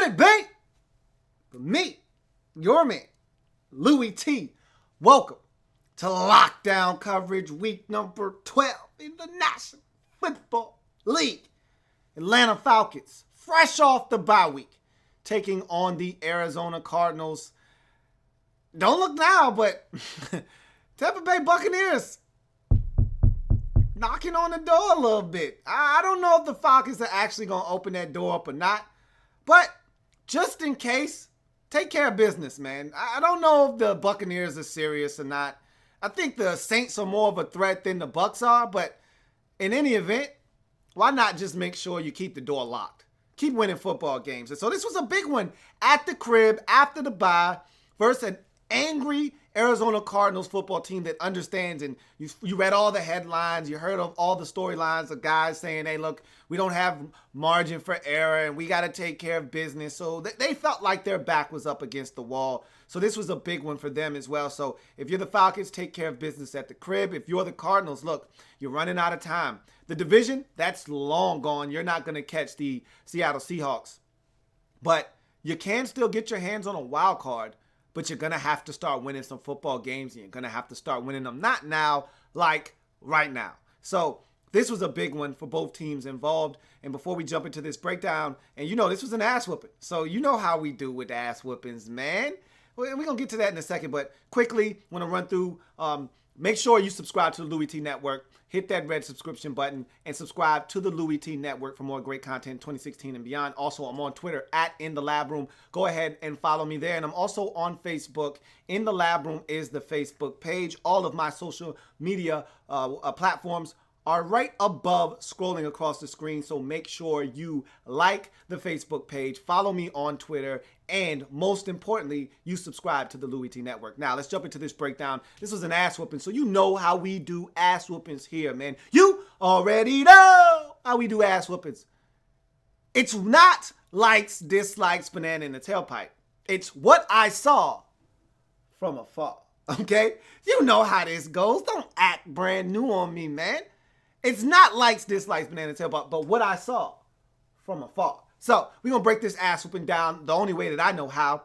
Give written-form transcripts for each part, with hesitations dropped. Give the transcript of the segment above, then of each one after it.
Could it be? But me, your man, Louie T. Welcome to Lockdown Coverage week number 12 in the National Football League. Atlanta Falcons, fresh off the bye week, taking on the Arizona Cardinals. Don't look now, but Tampa Bay Buccaneers knocking on the door a little bit. I don't know if the Falcons are actually going to open that door up or not, but just in case, take care of business, man. I don't know if the Buccaneers are serious or not. I think the Saints are more of a threat than the Bucs are, but in any event, why not just make sure you keep the door locked? Keep winning football games. And so this was a big one at the crib after the bye versus an angry Arizona Cardinals football team that understands, and you read all the headlines, you heard of all the storylines of guys saying, hey, look, we don't have margin for error and we got to take care of business. So they felt like their back was up against the wall. So this was a big one for them as well. So if you're the Falcons, take care of business at the crib. If you're the Cardinals, look, you're running out of time. The division, that's long gone. You're not going to catch the Seattle Seahawks. But you can still get your hands on a wild card. But you're going to have to start winning some football games. And you're going to have to start winning them. Not now, like right now. So this was a big one for both teams involved. And before we jump into this breakdown, and you know this was an ass whooping. So you know how we do with ass whoopings, man. We're going to get to that in a second. But quickly, want to run through. Make sure you subscribe to the Louie Tee Network. Hit that red subscription button and subscribe to the Louie Tee Network for more great content 2016 and beyond. Also, I'm on Twitter at In The Lab Room. Go ahead and follow me there. And I'm also on Facebook. In The Lab Room is the Facebook page. All of my social media platforms are right above scrolling across the screen. So make sure you like the Facebook page, follow me on Twitter, and most importantly, you subscribe to the Louie Tee Network. Now, let's jump into this breakdown. This was an ass whooping, so you know how we do ass whoopings here, man. You already know how we do ass whoopings. It's not likes, dislikes, banana in the tailpipe. It's what I saw from afar, okay? You know how this goes. Don't act brand new on me, man. It's not likes, dislikes, banana tailpipe, but what I saw from afar. So we're going to break this ass whooping down the only way that I know how.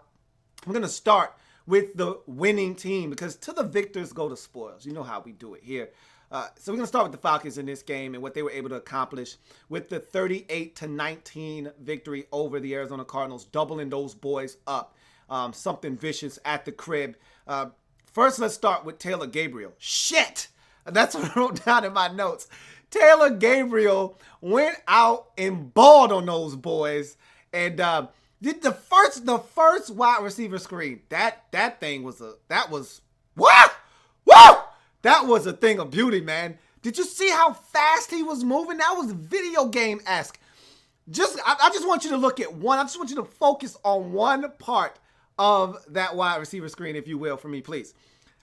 I'm going to start with the winning team because to the victors go the spoils. You know how we do it here. So we're going to start with the Falcons in this game and what they were able to accomplish with the 38-19 victory over the Arizona Cardinals, doubling those boys up. Something vicious at the crib. First, let's start with Taylor Gabriel. Shit! That's what I wrote down in my notes. Taylor Gabriel went out and balled on those boys and did the first wide receiver screen. That thing was that was a thing of beauty, man. Did you see how fast he was moving? That was video game-esque. I just want you to look at one. I just want you to focus on one part of that wide receiver screen, if you will, for me, please.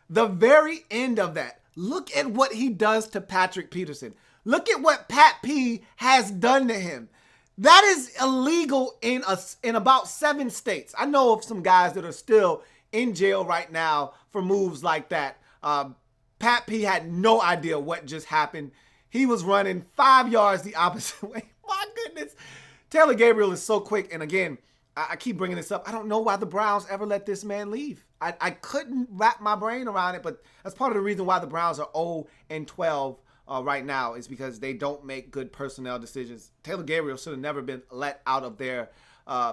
The very end of that. Look at what he does to Patrick Peterson. Look at what Pat P has done to him. That is illegal in about 7 states. I know of some guys that are still in jail right now for moves like that. Pat P had no idea what just happened. He was running 5 yards the opposite way. My goodness. Taylor Gabriel is so quick. And again, I keep bringing this up. I don't know why the Browns ever let this man leave. I couldn't wrap my brain around it, but that's part of the reason why the Browns are 0-12 right now is because they don't make good personnel decisions. Taylor Gabriel should have never been let out of their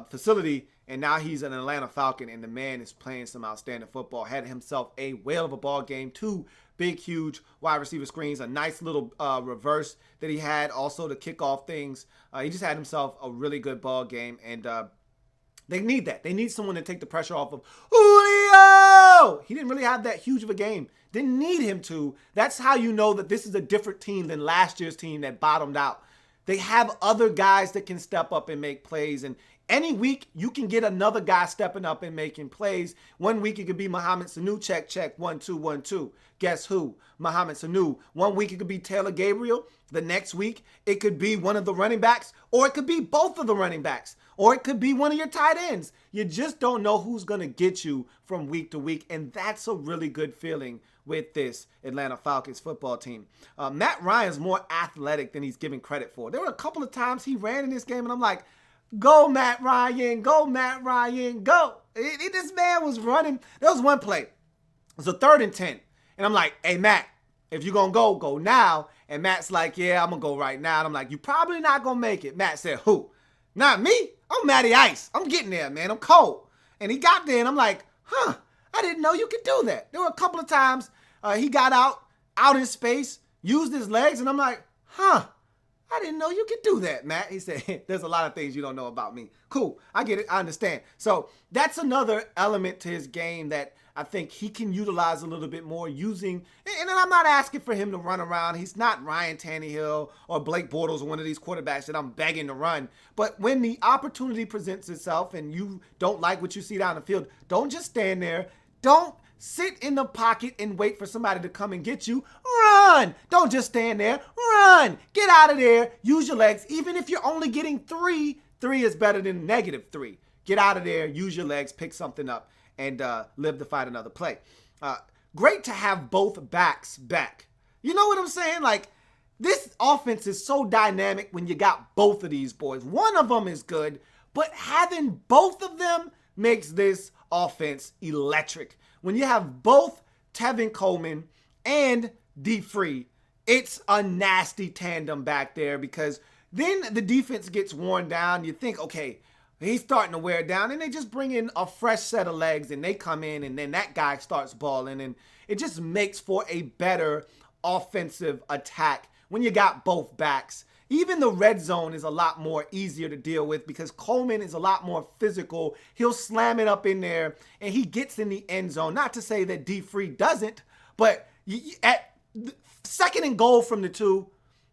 facility, and now he's an Atlanta Falcon, and the man is playing some outstanding football. Had himself a whale of a ball game, 2 big, huge wide receiver screens, a nice little reverse that he had also to kick off things. He just had himself a really good ball game, and they need that. They need someone to take the pressure off of Julio. He didn't really have that huge of a game. Didn't need him to. That's how you know that this is a different team than last year's team that bottomed out. They have other guys that can step up and make plays. And any week, you can get another guy stepping up and making plays. One week, it could be Mohamed Sanu, check, 1, 2, 1, 2. Guess who? Mohamed Sanu. One week, it could be Taylor Gabriel. The next week, it could be one of the running backs, or it could be both of the running backs, or it could be one of your tight ends. You just don't know who's going to get you from week to week, and that's a really good feeling with this Atlanta Falcons football team. Matt Ryan's more athletic than he's given credit for. There were a couple of times he ran in this game, and I'm like, Go, Matt Ryan. Go, Matt Ryan. Go. This man was running. There was one play. It was a 3rd and 10. And I'm like, hey, Matt, if you're going to go now. And Matt's like, yeah, I'm going to go right now. And I'm like, you probably not going to make it. Matt said, who? Not me. I'm Matty Ice. I'm getting there, man. I'm cold. And he got there, and I'm like, I didn't know you could do that. There were a couple of times he got out in space, used his legs, and I'm like, I didn't know you could do that, Matt. He said, there's a lot of things you don't know about me. Cool. I get it. I understand. So that's another element to his game that I think he can utilize a little bit more using. And I'm not asking for him to run around. He's not Ryan Tannehill or Blake Bortles or one of these quarterbacks that I'm begging to run. But when the opportunity presents itself and you don't like what you see down the field, don't just stand there. Don't sit in the pocket and wait for somebody to come and get you. Run! Don't just stand there. Run! Get out of there. Use your legs. Even if you're only getting 3 is better than -3. Get out of there. Use your legs. Pick something up and live to fight another play. Great to have both backs back. You know what I'm saying? Like, this offense is so dynamic when you got both of these boys. One of them is good, but having both of them makes this offense electric. When you have both Tevin Coleman and D. Free, it's a nasty tandem back there because then the defense gets worn down. You think, okay, he's starting to wear down, and they just bring in a fresh set of legs, and they come in, and then that guy starts balling, and it just makes for a better offensive attack when you got both backs. Even the red zone is a lot more easier to deal with because Coleman is a lot more physical. He'll slam it up in there, and he gets in the end zone. Not to say that D. Free doesn't, but at 2nd and goal from the 2,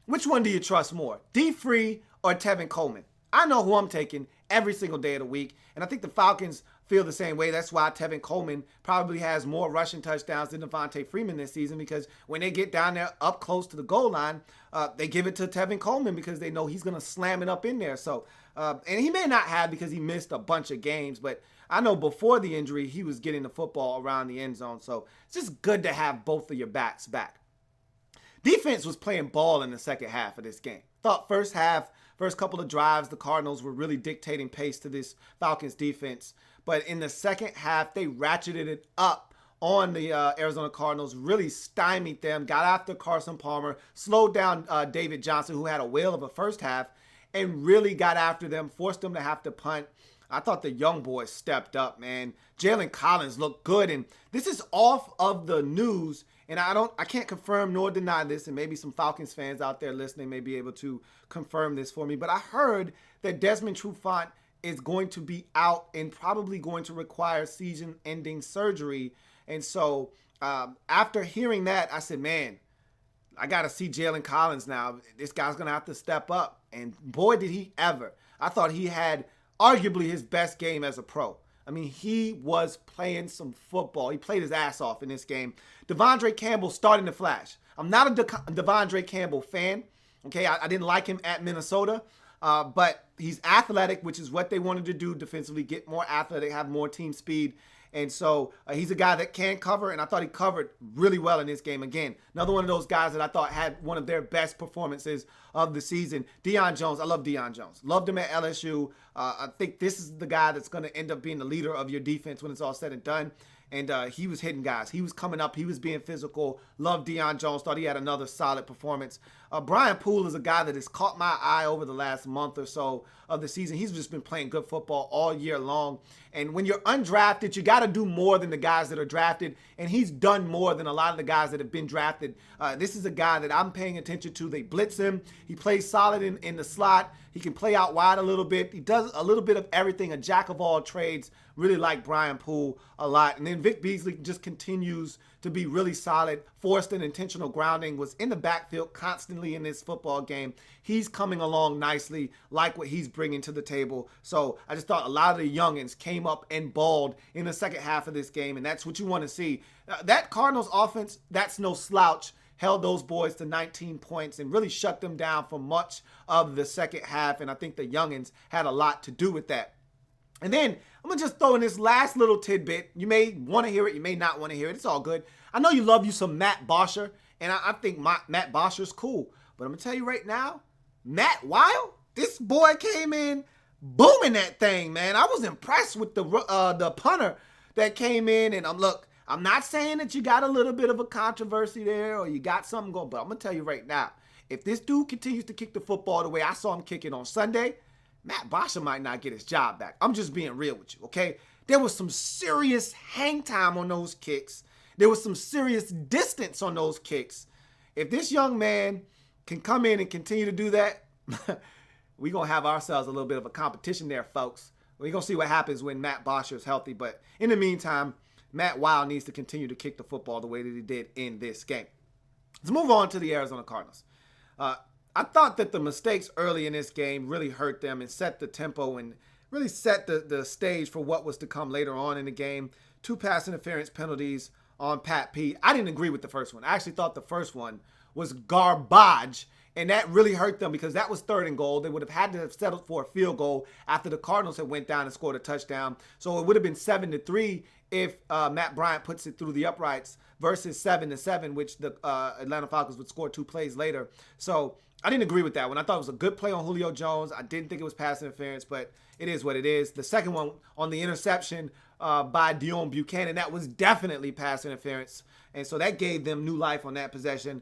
which one do you trust more, D. Free or Tevin Coleman? I know who I'm taking every single day of the week, and I think the Falcons feel the same way. That's why Tevin Coleman probably has more rushing touchdowns than Devontae Freeman this season, because when they get down there up close to the goal line, they give it to Tevin Coleman because they know he's going to slam it up in there. So, and he may not have because he missed a bunch of games, but I know before the injury, he was getting the football around the end zone. So it's just good to have both of your backs back. Defense was playing ball in the second half of this game. Thought first couple of drives, the Cardinals were really dictating pace to this Falcons defense. But in the second half, they ratcheted it up on the Arizona Cardinals, really stymied them, got after Carson Palmer, slowed down David Johnson, who had a whale of a first half, and really got after them, forced them to have to punt. I thought the young boys stepped up, man. Jalen Collins looked good, and this is off of the news, and I can't confirm nor deny this, and maybe some Falcons fans out there listening may be able to confirm this for me, but I heard that Desmond Trufant is going to be out and probably going to require season-ending surgery. And so after hearing that, I said, man, I got to see Jalen Collins now. This guy's going to have to step up. And boy, did he ever. I thought he had arguably his best game as a pro. I mean, he was playing some football. He played his ass off in this game. Devondre Campbell starting to flash. I'm not a Devondre Campbell fan. Okay, I didn't like him at Minnesota. But he's athletic, which is what they wanted to do defensively, get more athletic, have more team speed. And so he's a guy that can cover, and I thought he covered really well in this game. Again, another one of those guys that I thought had one of their best performances of the season. Deion Jones, I love Deion Jones. Loved him at LSU. I think this is the guy that's going to end up being the leader of your defense when it's all said and done. And he was hitting guys. He was coming up. He was being physical. Loved Deion Jones. Thought he had another solid performance. Brian Poole is a guy that has caught my eye over the last month or so of the season. He's just been playing good football all year long. And when you're undrafted, you got to do more than the guys that are drafted. And he's done more than a lot of the guys that have been drafted. This is a guy that I'm paying attention to. They blitz him. He plays solid in the slot. He can play out wide a little bit. He does a little bit of everything, a jack of all trades. Really like Brian Poole a lot. And then Vic Beasley just continues to be really solid. Forced and intentional grounding, was in the backfield constantly in this football game. He's coming along nicely, like what he's bringing to the table. So I just thought a lot of the youngins came up and balled in the second half of this game, and that's what you want to see. That Cardinals offense, that's no slouch. Held those boys to 19 points and really shut them down for much of the second half, and I think the youngins had a lot to do with that. And then I'm going to just throw in this last little tidbit. You may want to hear it. You may not want to hear it. It's all good. I know you love you some Matt Bosher, and I think Matt Bosher's cool. But I'm going to tell you right now, Matt Wild, this boy came in booming that thing, man. I was impressed with the punter that came in. And I'm not saying that you got a little bit of a controversy there or you got something going, but I'm going to tell you right now, if this dude continues to kick the football the way I saw him kicking on Sunday, Matt Bosher might not get his job back. I'm just being real with you, okay? There was some serious hang time on those kicks. There was some serious distance on those kicks. If this young man can come in and continue to do that, we're going to have ourselves a little bit of a competition there, folks. We're going to see what happens when Matt Bosher is healthy. But in the meantime, Matt Wild needs to continue to kick the football the way that he did in this game. Let's move on to the Arizona Cardinals. I thought that the mistakes early in this game really hurt them and set the tempo and really set the stage for what was to come later on in the game. 2 pass interference penalties on Pat P. I didn't agree with the first one. I actually thought the first one was garbage, and that really hurt them because that was 3rd and goal. They would have had to have settled for a field goal after the Cardinals had went down and scored a touchdown. So it would have been 7-3 if Matt Bryant puts it through the uprights versus 7-7, which the Atlanta Falcons would score 2 plays later. So I didn't agree with that one. I thought it was a good play on Julio Jones. I didn't think it was pass interference, but it is what it is. The second one on the interception by Dion Buchanan, that was definitely pass interference. And so that gave them new life on that possession.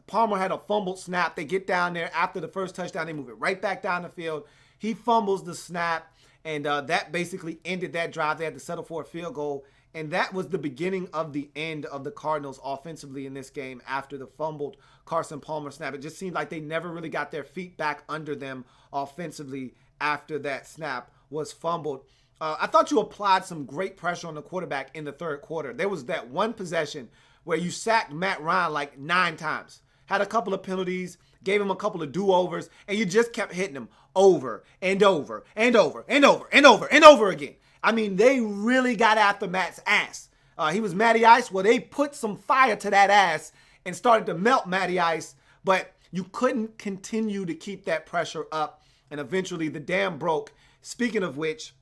Palmer had a fumbled snap. They get down there after the first touchdown. They move it right back down the field. He fumbles the snap, and that basically ended that drive. They had to settle for a field goal. And that was the beginning of the end of the Cardinals offensively in this game after the fumbled Carson Palmer snap. It just seemed like they never really got their feet back under them offensively after that snap was fumbled. I thought you applied some great pressure on the quarterback in the 3rd quarter. There was that one possession where you sacked Matt Ryan like 9 times. Had a couple of penalties, gave him a couple of do-overs, and you just kept hitting him over and over and over and over and over and over again. I mean, they really got after Matt's ass. He was Matty Ice. Well, they put some fire to that ass and started to melt Matty Ice, but you couldn't continue to keep that pressure up, and eventually the dam broke. Speaking of which,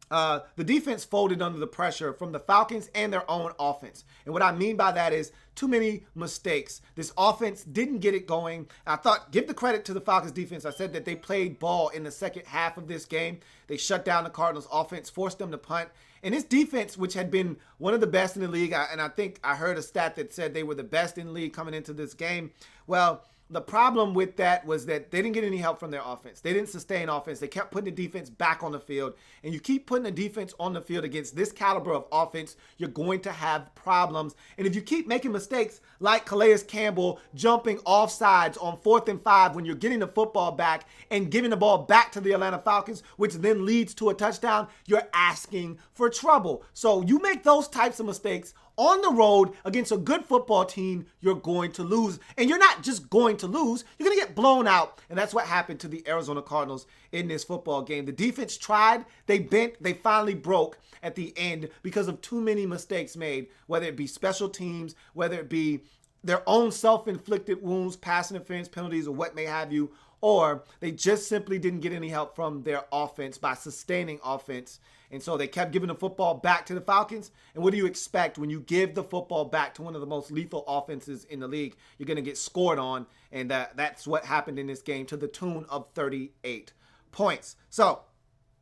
the defense folded under the pressure from the Falcons and their own offense. And what I mean by that is too many mistakes. This offense didn't get it going. I thought, give the credit to the Falcons defense. I said that they played ball in the second half of this game. They shut down the Cardinals offense, forced them to punt. And this defense, which had been one of the best in the league, and I think I heard a stat that said they were the best in the league coming into this game. Well, the problem with that was that they didn't get any help from their offense. They didn't sustain offense. They kept putting the defense back on the field. And you keep putting the defense on the field against this caliber of offense, you're going to have problems. And if you keep making mistakes like Calais Campbell jumping off sides on 4th and 5 when you're getting the football back and giving the ball back to the Atlanta Falcons, which then leads to a touchdown, you're asking for trouble. So you make those types of mistakes on the road against a good football team, you're going to lose. And you're not just going to lose, you're going to get blown out. And that's what happened to the Arizona Cardinals in this football game. The defense tried, they bent, they finally broke at the end because of too many mistakes made, whether it be special teams, whether it be their own self-inflicted wounds, pass interference penalties, or what may have you, or they just simply didn't get any help from their offense by sustaining offense. And so they kept giving the football back to the Falcons. And what do you expect when you give the football back to one of the most lethal offenses in the league? You're going to get scored on. And that's what happened in this game to the tune of 38 points. So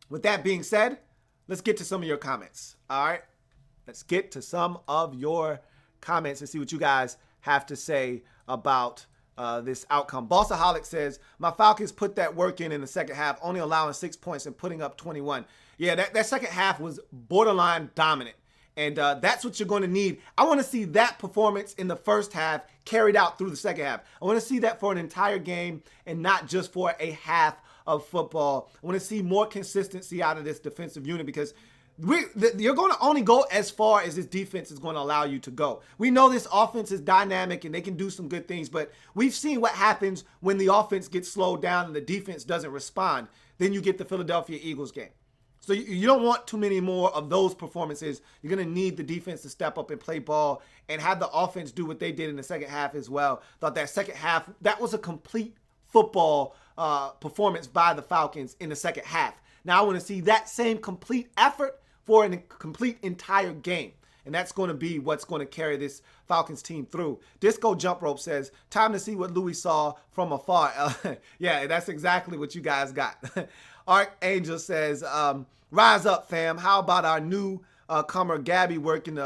with that being said, let's get to some of your comments. All right, let's get to some of your comments and see what you guys have to say about this outcome. Bossaholic says, my Falcons put that work in the second half, only allowing 6 points and putting up 21. Yeah, that second half was borderline dominant. And that's what you're going to need. I want to see that performance in the first half carried out through the second half. I want to see that for an entire game and not just for a half of football. I want to see more consistency out of this defensive unit because you're going to only go as far as this defense is going to allow you to go. We know this offense is dynamic and they can do some good things, but we've seen what happens when the offense gets slowed down and the defense doesn't respond. Then you get the Philadelphia Eagles game. So you don't want too many more of those performances. You're going to need the defense to step up and play ball and have the offense do what they did in the second half as well. Thought that second half, that was a complete football performance by the Falcons in the second half. Now I want to see that same complete effort for a complete entire game. And that's going to be what's going to carry this Falcons team through. Disco Jump Rope says, time to see what Louie saw from afar. Yeah, that's exactly what you guys got. Archangel says, rise up, fam. How about our new comer Gabby working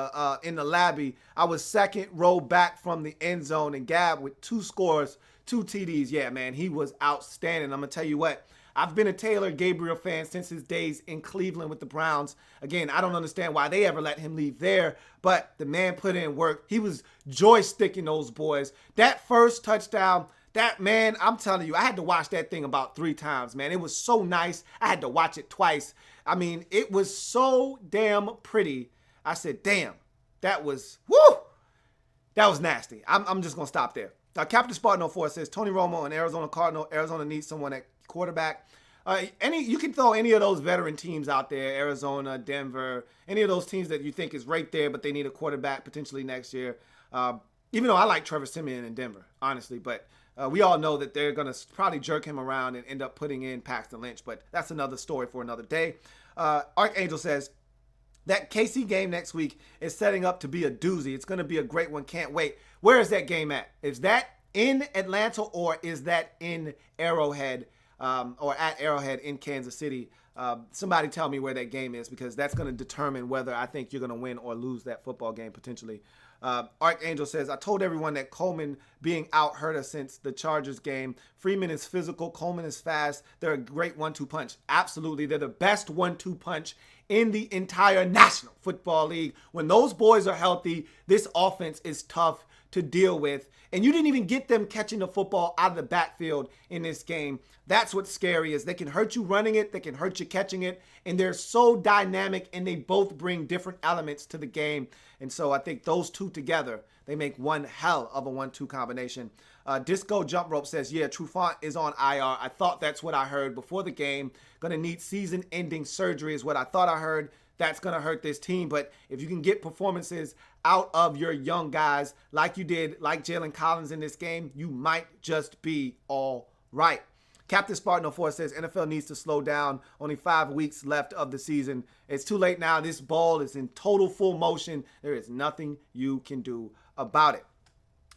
in the L.A.B? I was second row back from the end zone, and Gab with 2 scores, 2 TDs. Yeah, man, he was outstanding. I'm going to tell you what. I've been a Taylor Gabriel fan since his days in Cleveland with the Browns. Again, I don't understand why they ever let him leave there, but the man put in work. He was joysticking those boys. That first touchdown, that man, I'm telling you, I had to watch that thing about 3 times, man. It was so nice. I had to watch it twice. I mean, it was so damn pretty. I said, damn, that was, woo, that was nasty. I'm just going to stop there. Captain Spartan 04 says, Tony Romo and Arizona Cardinal. Arizona needs someone at quarterback. You can throw any of those veteran teams out there, Arizona, Denver, any of those teams that you think is right there, but they need a quarterback potentially next year. Even though I like Trevor Siemian in Denver, honestly, but we all know that they're going to probably jerk him around and end up putting in Paxton Lynch, but that's another story for another day. Archangel says, that KC game next week is setting up to be a doozy. It's going to be a great one. Can't wait. Where is that game at? Is that in Atlanta or is that in Arrowhead or at Arrowhead in Kansas City? Somebody tell me where that game is, because that's going to determine whether I think you're going to win or lose that football game potentially. Archangel says, I told everyone that Coleman being out hurt us since the Chargers game. Freeman is physical. Coleman is fast. They're a great 1-2 punch. Absolutely. They're the best 1-2 punch in the entire National Football League. When those boys are healthy, this offense is tough to deal with. And you didn't even get them catching the football out of the backfield in this game. That's what's scary, is they can hurt you running it, they can hurt you catching it, and they're so dynamic, and they both bring different elements to the game. And so I think those two together, they make one hell of a 1-2 combination. Disco Jump Rope says, yeah, Trufant is on IR. I thought that's what I heard before the game. Going to need season-ending surgery is what I thought I heard. That's going to hurt this team. But if you can get performances out of your young guys like you did, like Jalen Collins in this game, you might just be all right. Captain Spartan 04 says, NFL needs to slow down. Only 5 weeks left of the season. It's too late now. This ball is in total full motion. There is nothing you can do about it.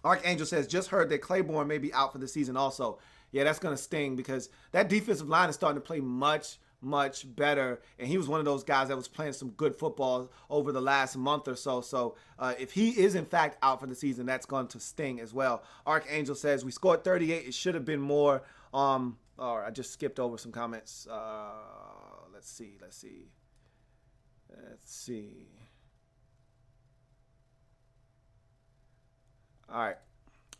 Archangel says, just heard that Claiborne may be out for the season also. Yeah, that's going to sting, because that defensive line is starting to play much better. And he was one of those guys that was playing some good football over the last month or so. So if he is in fact out for the season, that's going to sting as well. Archangel says, we scored 38. It should have been more. I just skipped over some comments. Let's see. All right.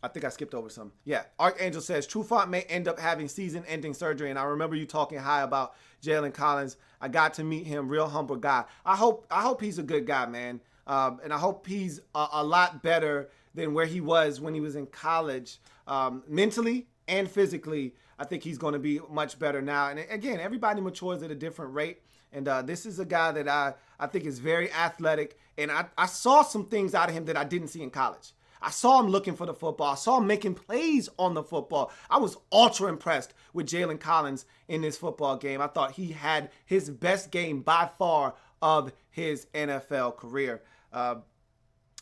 I think I skipped over some. Yeah. Archangel says, Trufant may end up having season-ending surgery. And I remember you talking high about Jalen Collins. I got to meet him. Real humble guy. I hope he's a good guy, man. And I hope he's a lot better than where he was when he was in college. Mentally and physically, I think he's going to be much better now. And again, everybody matures at a different rate. And this is a guy that I think is very athletic. And I saw some things out of him that I didn't see in college. I saw him looking for the football. I saw him making plays on the football. I was ultra impressed with Jalen Collins in this football game. I thought he had his best game by far of his NFL career.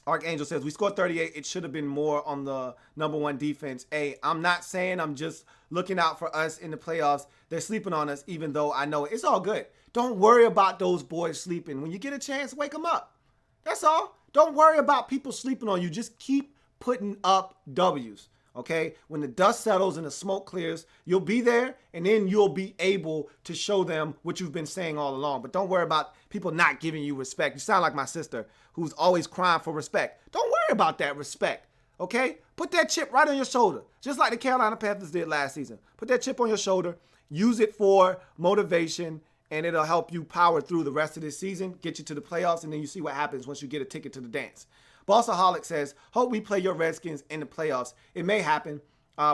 Archangel says, we scored 38. It should have been more on the number 1 defense. Hey, I'm not saying, I'm just looking out for us in the playoffs. They're sleeping on us, even though I know it's all good. Don't worry about those boys sleeping. When you get a chance, wake them up. That's all. Don't worry about people sleeping on you. Just keep putting up W's, okay? When the dust settles and the smoke clears, you'll be there, and then you'll be able to show them what you've been saying all along. But don't worry about people not giving you respect. You sound like my sister, who's always crying for respect. Don't worry about that respect, okay? Put that chip right on your shoulder, just like the Carolina Panthers did last season. Put that chip on your shoulder, use it for motivation, and it'll help you power through the rest of this season, get you to the playoffs, and then you see what happens once you get a ticket to the dance. Bossaholic says, hope we play your Redskins in the playoffs. It may happen.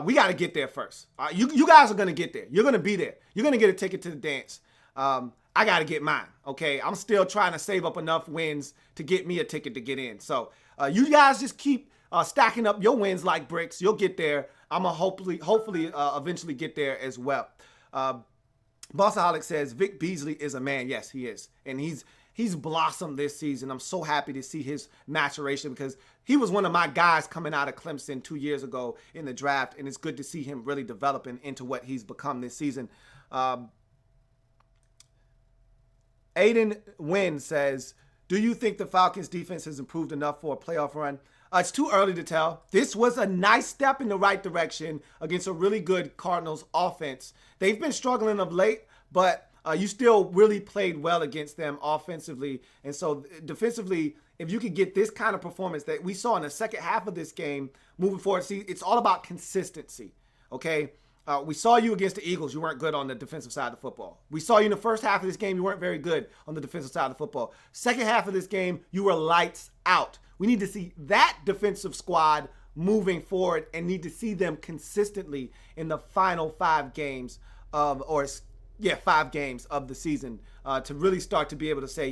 We got to get there first. You guys are going to get there. You're going to be there. You're going to get a ticket to the dance. I got to get mine, okay? I'm still trying to save up enough wins to get me a ticket to get in. So you guys just keep stacking up your wins like bricks. You'll get there. I'm going to hopefully eventually get there as well. Bossaholic says, Vic Beasley is a man. Yes, he is. And he's blossomed this season. I'm so happy to see his maturation, because he was one of my guys coming out of Clemson 2 years ago in the draft, and it's good to see him really developing into what he's become this season. Aiden Wynn says, do you think the Falcons defense has improved enough for a playoff run? It's too early to tell. This was a nice step in the right direction against a really good Cardinals offense. They've been struggling of late, but you still really played well against them offensively. And so defensively, if you could get this kind of performance that we saw in the second half of this game moving forward, see, it's all about consistency, okay? We saw you against the Eagles. You weren't good on the defensive side of the football. We saw you in the first half of this game. You weren't very good on the defensive side of the football. Second half of this game, you were lights out. We need to see that defensive squad moving forward and need to see them consistently in the final 5 games of the season to really start to be able to say,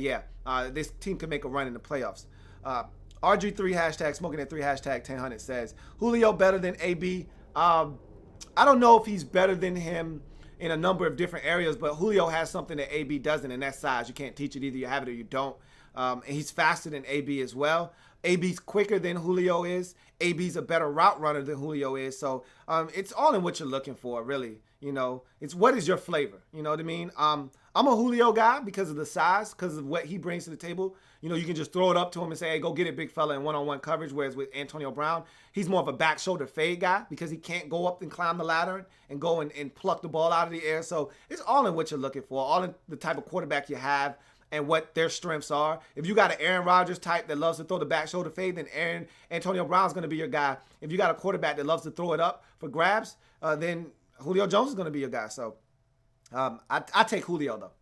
this team can make a run in the playoffs. RG3 hashtag smoking at 3 hashtag 1000 says, Julio better than AB? I don't know if he's better than him in a number of different areas, but Julio has something that AB doesn't, and that's size. You can't teach it. Either you have it or you don't. And he's faster than AB as well. AB's quicker than Julio is. AB's a better route runner than Julio is. So it's all in what you're looking for, really. You know, it's what is your flavor? You know what I mean? I'm a Julio guy because of the size, because of what he brings to the table. You know, you can just throw it up to him and say, hey, go get it, big fella, in one-on-one coverage, whereas with Antonio Brown, he's more of a back shoulder fade guy because he can't go up and climb the ladder and go and pluck the ball out of the air. So it's all in what you're looking for, all in the type of quarterback you have and what their strengths are. If you got an Aaron Rodgers type that loves to throw the back shoulder fade, then Antonio Brown's going to be your guy. If you got a quarterback that loves to throw it up for grabs, then Julio Jones is going to be your guy. So I take Julio, though.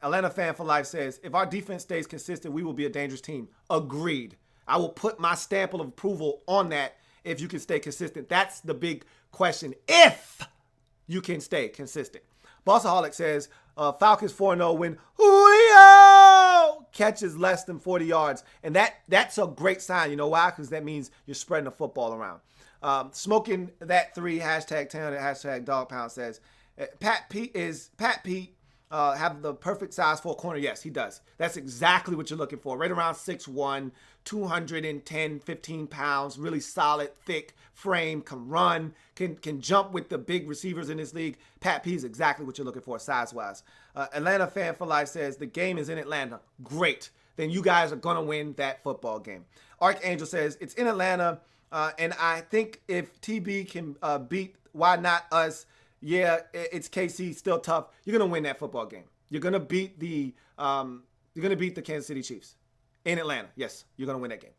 Atlanta Fan for Life says, if our defense stays consistent, we will be a dangerous team. Agreed. I will put my stamp of approval on that if you can stay consistent. That's the big question. If you can stay consistent. Bossaholic says, Falcons 4-0 when Julio catches less than 40 yards. And that's a great sign. You know why? Because that means you're spreading the football around. Smoking that 3 hashtag 10 hashtag dog pound says, Pat Pete have the perfect size for a corner? Yes, he does. That's exactly what you're looking for. Right around 6'1", 210, 15 pounds, really solid, thick frame, can run, can jump with the big receivers in this league. Pat P is exactly what you're looking for size-wise. Atlanta Fan for Life says, the game is in Atlanta. Great. Then you guys are going to win that football game. Archangel says, it's in Atlanta, and I think if TB can beat Why Not Us, yeah, it's KC, still tough. You're gonna win that football game. You're gonna beat the Kansas City Chiefs in Atlanta. Yes, you're gonna win that game.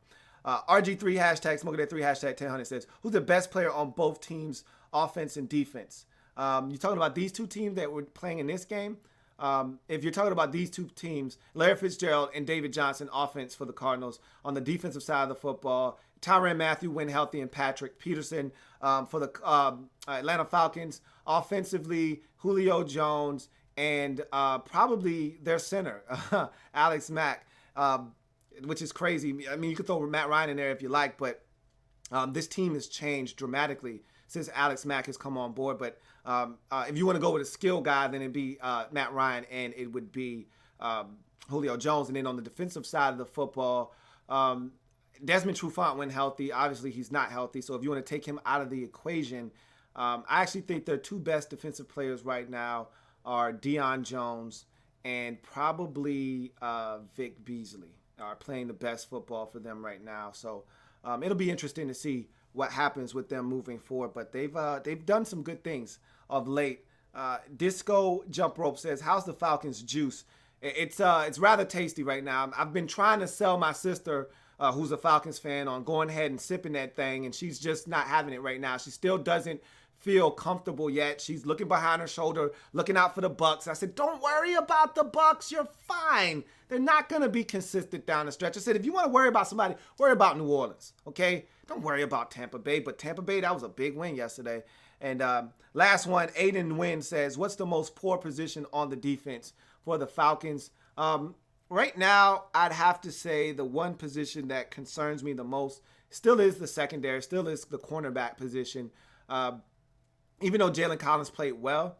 RG3 hashtag smoking at 3 hashtag 1000 says, who's the best player on both teams, offense and defense? You're talking about these two teams that were playing in this game. If you're talking about these two teams, Larry Fitzgerald and David Johnson, offense for the Cardinals. On the defensive side of the football, Tyrann Mathieu, when healthy, and Patrick Peterson for the Atlanta Falcons. Offensively, Julio Jones and probably their center, Alex Mack, which is crazy. I mean, you could throw Matt Ryan in there if you like, but this team has changed dramatically since Alex Mack has come on board. But if you want to go with a skill guy, then it'd be Matt Ryan, and it would be Julio Jones. And then on the defensive side of the football, Desmond Trufant when healthy. Obviously, he's not healthy. So if you want to take him out of the equation, I actually think their 2 best defensive players right now are Deion Jones and probably Vic Beasley are playing the best football for them right now. So it'll be interesting to see what happens with them moving forward. But they've done some good things of late. Disco Jump Rope says, how's the Falcons juice? It's rather tasty right now. I've been trying to sell my sister, who's a Falcons fan, on going ahead and sipping that thing, and she's just not having it right now. She still doesn't feel comfortable yet. She's looking behind her shoulder, looking out for the Bucks. I said, don't worry about the Bucks. You're fine. They're not going to be consistent down the stretch. I said, if you want to worry about somebody, worry about New Orleans, okay? Don't worry about Tampa Bay. But Tampa Bay, that was a big win yesterday. And last one, Aiden Wynn says, what's the most poor position on the defense for the Falcons? Right now, I'd have to say the one position that concerns me the most still is the secondary, still is the cornerback position. Even though Jalen Collins played well,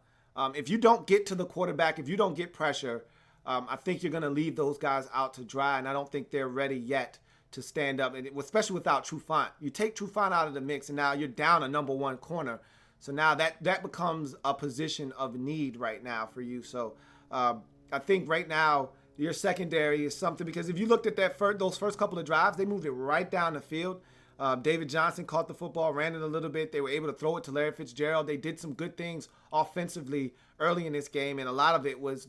if you don't get to the quarterback, if you don't get pressure, I think you're going to leave those guys out to dry, and I don't think they're ready yet to stand up, and especially without Trufant. You take Trufant out of the mix, and now you're down a number 1 corner. So now that becomes a position of need right now for you. So I think right now your secondary is something, because if you looked at those first couple of drives, they moved it right down the field. David Johnson caught the football, ran it a little bit. They were able to throw it to Larry Fitzgerald. They did some good things offensively early in this game, and a lot of it was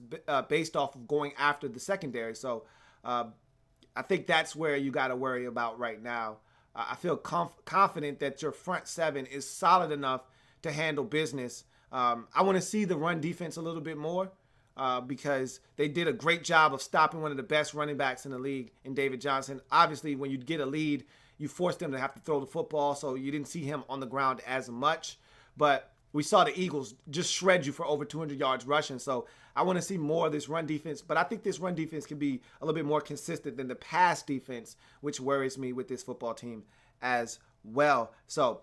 based off of going after the secondary. So I think that's where you got to worry about right now. I feel confident that your front seven is solid enough to handle business. I want to see the run defense a little bit more. Because they did a great job of stopping one of the best running backs in the league in David Johnson. Obviously, when you get a lead, you force them to have to throw the football, so you didn't see him on the ground as much. But we saw the Eagles just shred you for over 200 yards rushing, so I want to see more of this run defense. But I think this run defense can be a little bit more consistent than the pass defense, which worries me with this football team as well. So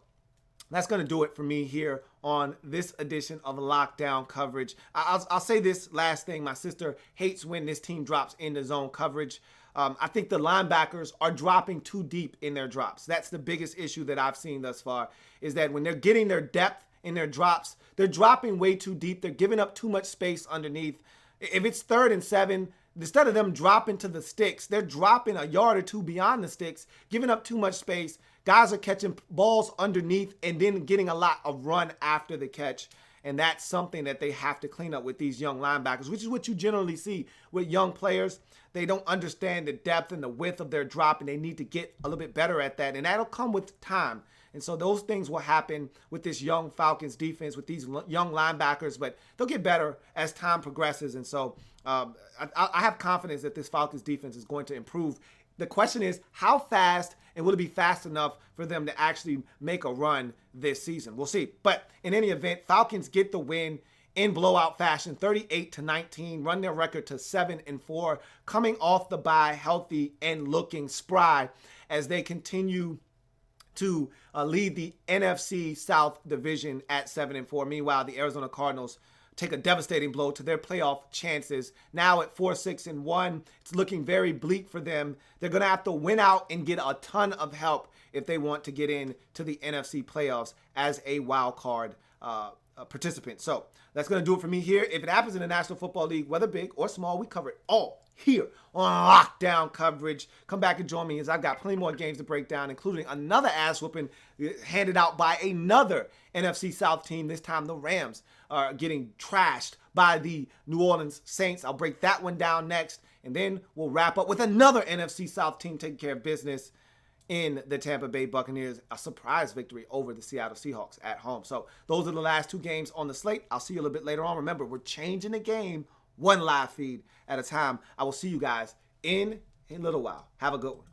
that's going to do it for me here on this edition of Lockdown Coverage. I'll say this last thing. My sister hates when this team drops into zone coverage. I think the linebackers are dropping too deep in their drops. That's the biggest issue that I've seen thus far, is that when they're getting their depth in their drops, they're dropping way too deep. They're giving up too much space underneath. If it's 3rd and 7, instead of them dropping to the sticks, they're dropping a yard or two beyond the sticks, giving up too much space. Guys are catching balls underneath and then getting a lot of run after the catch. And that's something that they have to clean up with these young linebackers, which is what you generally see with young players. They don't understand the depth and the width of their drop, and they need to get a little bit better at that. And that'll come with time. And so those things will happen with this young Falcons defense, with these young linebackers, but they'll get better as time progresses. And so I have confidence that this Falcons defense is going to improve. The question is, how fast, and will it be fast enough for them to actually make a run this season? We'll see. But in any event, Falcons get the win in blowout fashion, 38-19, run their record to 7-4, coming off the bye healthy and looking spry as they continue to lead the NFC South division at 7-4. Meanwhile, the Arizona Cardinals take a devastating blow to their playoff chances. Now at 4-6-1, it's looking very bleak for them. They're going to have to win out and get a ton of help if they want to get into the NFC playoffs as a wild card participant. So that's going to do it for me here. If it happens in the National Football League, whether big or small, we cover it all here on Lockdown Coverage. Come back and join me, as I've got plenty more games to break down, including another ass whooping handed out by another NFC South team. This time the Rams are getting trashed by the New Orleans Saints. I'll break that one down next, and then we'll wrap up with another NFC South team taking care of business in the Tampa Bay Buccaneers, a surprise victory over the Seattle Seahawks at home. So those are the last two games on the slate. I'll see you a little bit later on. Remember, we're changing the game one live feed at a time. I will see you guys in a little while. Have a good one.